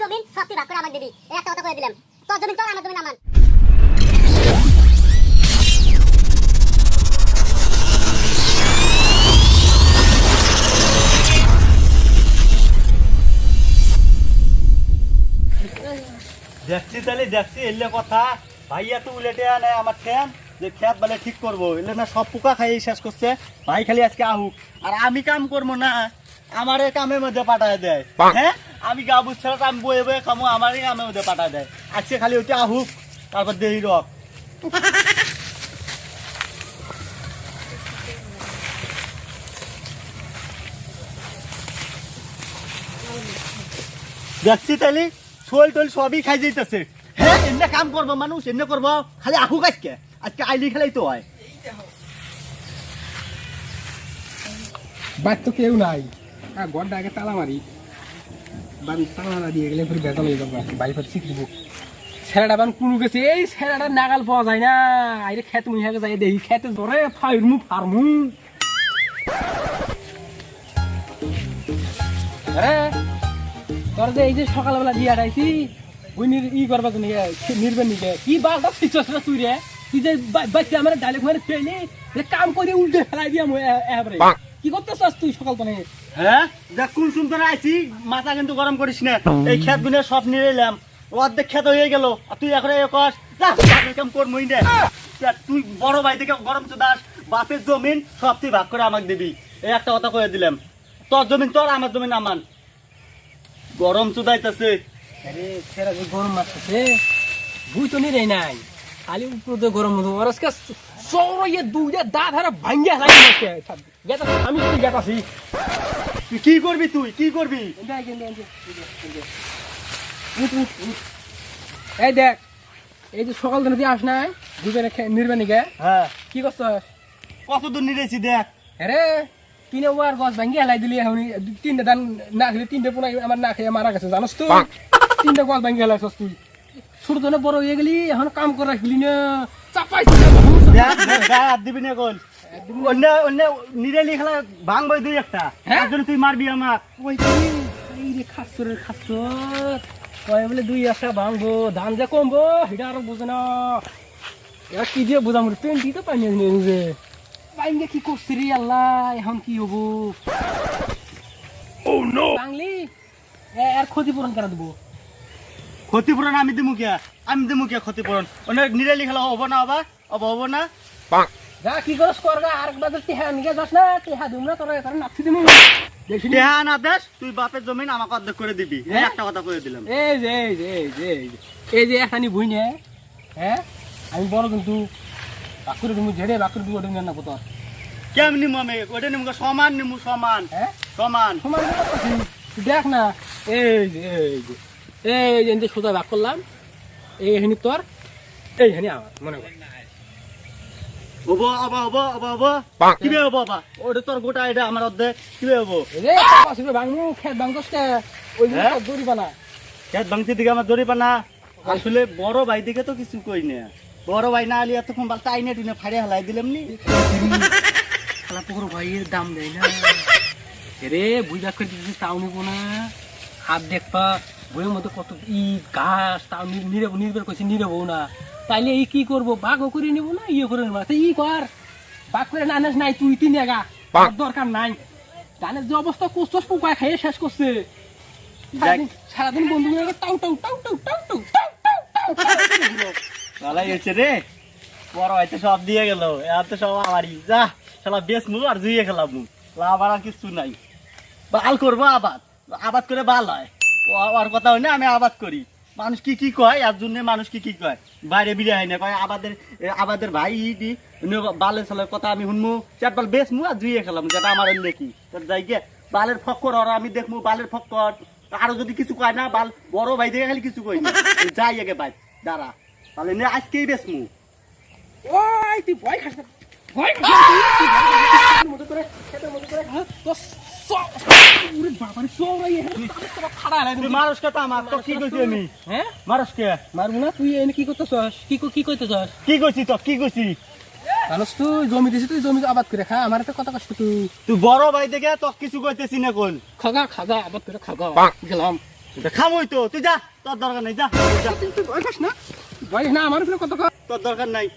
জমিন সব তুই ভাগ করে আমাকে দিবি, এই একটা কথা কয়ে দিলাম। তোর জমিন তোর, আমার জমিন আমার। দেখছি তাহলে দেখছি এলে কথা ভাইয়া তো উলেটে আনে আমার ঠ্যান যে খেত বলে ঠিক করবো এলে না সব পোকা খাইয়ে শেষ করছে। ভাই খালি আজকে আহুক আর আমি কাম করবো না, আমার কামের মধ্যে পাঠায় দেয়। হ্যাঁ আমি গা বুঝছে আমি বয়ে বয়ে খামো, আমারই কামের মধ্যে পাঠায় দেয়। আজকে খালি ওইটা আহুক, তারপর দেরি রক। দেখছি তাহলে শোল টোল সবই খাই যেতেছে। হ্যাঁ এমনি কাম করবো মানুষ, এমনি করবো খালি আহুক। আজকে আজকে আইলি খেলাই তো হয়। বাদ তো কেউ নাই, ঘরটা আগে তালা মারি, বাড়ি তালা না দিয়ে গেলে ফির বেতন হয়ে যাবো, বাড়ি ফের শিখবো। ছেলেটা বান কুলু গেছে, এই ছেলেটা নাগাল পাওয়া যায় না। আইরে খেত মুহিয়াকে যাই দেখি খেতে ধরে ফাইরমু ফার্মু। আরে তোর যে এই যে সকালবেলা দিয়ে আটাইছি ওই ই করবা তো নির্বেন নিকে কি বালটা শিখছস না তুই রে? তুই যে বাচ্চা আমার ডাইলেক্ট মারে ফেলে কাম করে উল্টে ফেলাই দিয়া এবারে কি করতেছস তুই সকাল তো? হ্যাঁ দেখ কোন সুন্দর আইছি, মাথা কিন্তু গরম করিস না। এই খেত গুলো সব নিয়ে এলাম, অর্ধেক খেত হয়ে গেল আর তুই এখন কাম করবই না। তুই বড় ভাই থেকে গরম চুদাস, বাপের জমিন সব তুই ভাগ করে আমাকে দিবি, এই একটা কথা কয়ে দিলাম। তোর জমিন তোর, আমার জমিন আমার। গরম চুদাইতেছে। আরে সেরা যে গরম মারতেছে বুঝ তো নিরে নাই, খালি উপরে গরম মতো আজকে সৌরয়ে দুইটা দাঁত হারা ভাঙ্গিয়া লাগে গেতা। আমি তুই গেতাছি, তুই কি করবি? তুই কি করবি? এই দেখ এই যে সকাল দিনে তুই আস নাই দুজনে নির্বাণী গে। হ্যাঁ কি করছস? কত দূর নিরেছি দেখ। আরে তিনে ওয়ার গছ ভাঙ্গিয়া হেলাই দিলি এখন তিনটে ধান না খেলে তিনটে পোনা আমার না খেয়ে মারা গেছে জানোস তুই? তিনটে গছ ভাঙ্গিয়া হেলাইছস তুই, ছোট ধরে বড় হয়ে গেলি এখন কাম করে রাখলি না চাপাই দিবি না গোল অন্য অন্য নিরেলি খেলা ভাঙবো দুই একটা। হ্যাঁ? একজন তুই মারবি আমার। ওই রে খাচ্ছরের খাচ্ছর কয় বলে দুই একটা ভাঙবো ধান যে কমবো সেটা আরো বুঝে না। এবার কি দিয়ে বোঝাম পেন্টি তো পাইনি নিজে পাইনি কি করছি রে আল্লাহ, এখন কি হবো? বাংলি এর ক্ষতিপূরণ কেন দেবো? ক্ষতিপূরণ আমি দিমু কিয়া? আমি দিমু কিয়া ক্ষতিপূরণ? অনেক নিরালি খেলা হবো না? হবো না। যা কি করস করগা আর বাজার টিহা নিয়ে যাস না, টিহা দিম না তোরা কারণ নাপছি দিমু। টেহা না দেশ তুই বাপের জমিন আমাকে অর্ধেক করে দিবি, এই একটা কথা করে দিলাম। এই যে এই যে এই যে এই যে এখানি বুঝ নে। হ্যাঁ আমি বড় কিন্তু বাকুরে তুমি ঝেড়ে বাকুরে দিব ওটা না কত কেমন নিমু আমি? ওটা নিমু সমান নিমু, সমান। হ্যাঁ সমান সমান দেখ না। এই যে এই যে এই যে সোজা ভাগ করলাম, এইখানি তোর এইখানি আমার মনে কর হবো। হবো কিভাবে হবো? বাবা ওটা তোর গোটা, এটা আমার অর্ধেক। কিভাবে হবো? ভাঙমু খেত ভাঙতে ওই দড়ি বানা খেত ভাঙতে দিকে আমার দড়ি পানা। আসলে বড় ভাই দিকে তো কিছু কই না, বড় ভাই না আলি এতক্ষণ বাল টাইনে টুনে ফাড়ে হালাই দিলাম নি। খেলা পুকুর ভাইয়ের দাম দেয় না রে, বুঝা করে দিচ্ছি তাও নিব না। হাত দেখবা বইয়ের মধ্যে কত ই ঘাস তাও নির্ভর করছে নিরবো না, তাইলে এই কি করবো? বাঘও করে নিব না ইয়ে করে নেবো না। ই কর বাঘ করে না আনাস নাই তুই তিন এগা দরকার নাই। ধানের যে অবস্থা করছস পোকা খাইয়ে শেষ করছে। সারাদিন বন্ধু tau tau tau tau tau tau tau tau tau ভালাই হয়েছে রে, বড় হয়তো সব দিয়ে গেল, এর তো সব আমারই। যা শালা বেশ মু আর জুইয়ে খেলাম, লাভ আর কিছু নাই। বাল করবো আবাদ, আবাদ করে বাল হয়। আর কথা হয় না আমি আবাদ করি। মানুষ কি কি কয় এর জন্য, মানুষ কি কি কয় বাইরে বিরে হয় না, কয় আবাদের ভাই দি বালের সালের কথা আমি শুনমু, চার বাল বেশ মু আর জুইয়ে খেলাম, যেটা আমার দেখি যাই গে বালের ফক্কর আর আমি দেখমু বালের ফক্কর। আরো যদি কিছু কয় না বাল বড় ভাই দেখে খালি কিছু কই না, যাই আগে ভাই দাঁড়া তাহলে নে আজকেই বেশ মু। ওই তুই ভয় খাস না, ভয় খাস না মতো করে খেতের মতো করে তো ওরে বাবা রে সৌরাই এখানে তো খাড়া হলাই তুই মারস কে? তা আমার তো কি কইছি আমি? হ্যাঁ মারস কে? মারবো না। তুই এনে কি করতেছস? কি কইতেছস? কি কইছি তো? কি কইছি? জানোস তুই জমি দিছিস, তুই জমি আবাদ করে খা, আমার একটা কথা কষ্ট। তুই তুই বড় ভাই দেখে তো কিছু কইতেছি না কোন? খাগা খাগা আবাদ করে খাগা গেলাম খামই তো তুই যা তোর দরকার নাই যা তুই যা তুই ভয় পাস না ভয় না আমার উপরে কত তোর দরকার নাই